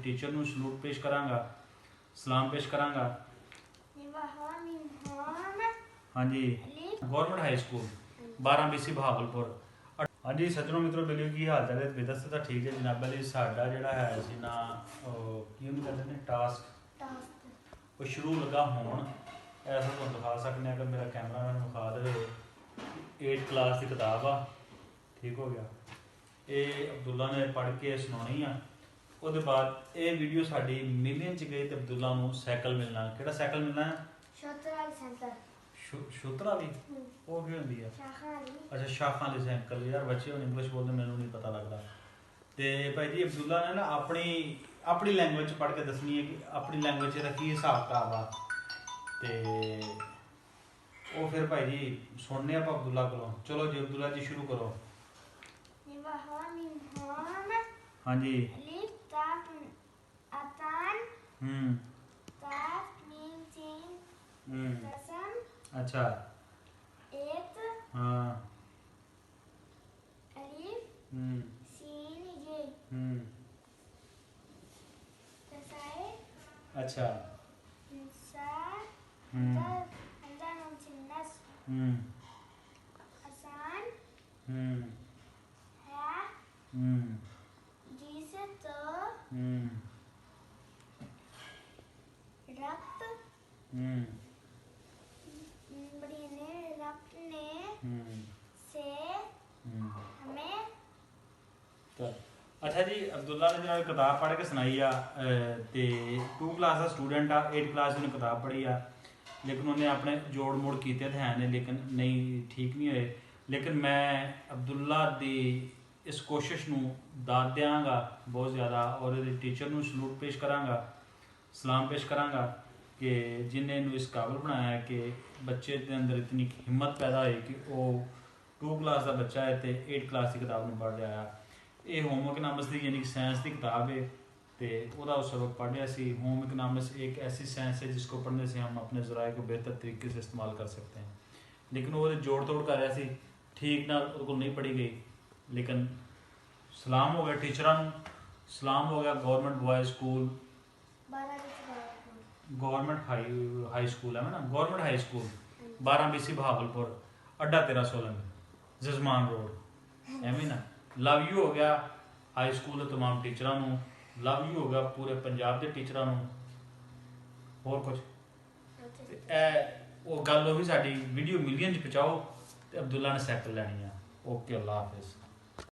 Teacher ਨੂੰ salute ਪੇਸ਼ ਕਰਾਂਗਾ, ਸਲਾਮ ਪੇਸ਼ ਕਰਾਂਗਾ। ਹਾਂਜੀ government high school 12 BC Bahawalpur. हाँ जी सज्जनों मित्रों मिलियो की हाल चाल है बेदस्त तो ठीक है जनाब जी। साडा जिहड़ा है सी ना की कहते हैं टास्क वो शुरू लगा होण ऐसा तुहानूं दिखा सकते हैं। अगर मेरा कैमरा मैन विखा दे 8th क्लास की किताब आ, ठीक हो गया। ये अब्दुल्ला ने पढ़ के सुनानी आ। उसके बाद ये वीडियो साडी मिलियन च गई तो अब्दुल्ला नूं साइकिल मिलना। किहड़ा साइकिल मिलना है? शूतरा वाली वो की होंदी है? अच्छा शाखां वाली साइकिल। यार बच्चे हुण इंग्लिश बोलते मैनूं नहीं पता लगता। तो भाई जी अब्दुल्ला ने ना अपनी अपनी लैंग्वेज पढ़ के दसनी है कि अपनी लैंग्वेज का की हिसाब किताब आ। तो वो फिर भाई जी सुनने आप अब्दुल्ला को। चलो जी अब्दुल्ला जी शुरू करो। हाँ जी अच्छा हाँ अच्छा अच्छा जी अब्दुल्ला ने जो किताब पढ़ के सुनाई आ ते 2 क्लास का स्टूडेंट आ 8 क्लास उन्हें किताब पढ़ी आ लेकिन उन्हें अपने जोड़ मोड़ किए तो हैं ने लेकिन नहीं ठीक नहीं हुए। लेकिन मैं अब्दुल्ला दी इस कोशिश नूं दाद देंगा बहुत ज़्यादा और टीचर नूं सलूट पेश करांगा, सलाम पेश करांगा कि जिन्हें इनू इस काबिल बनाया है कि बच्चे के अंदर इतनी हिम्मत पैदा हुई कि वो 2 क्लास का बच्चा है तो 8 क्लास की किताब में पढ़ लिया। ये होम इकनॉमिक्स की यानी कि साइंस की किताब है तो वह सबक पढ़ लिया सी। होम इकनॉमिक्स एक ऐसी साइंस है जिसको पढ़ने से हम अपने ज़राए को बेहतर तरीके से इस्तेमाल कर सकते हैं। लेकिन वो जोड़ तोड़ कर रहा सी ठीक ना उनको नहीं पढ़ी गई। लेकिन सलाम हो गया टीचर, सलाम हो गया government boys school government high school है ना government high school 12 BC Bahawalpur अड्डा 13 सोलंग जजमान रोड एवं ना। लव यू हो गया हाई स्कूल के तमाम टीचरों को, लव यू हो गया पूरे पंजाब के टीचरों को। और कुछ वो गल हो भी साडी वीडियो मिलियन च पहुँचाओ तो अब्दुल्ला ने साइकिल लैनी है। ओके अल्लाह हाफिज़।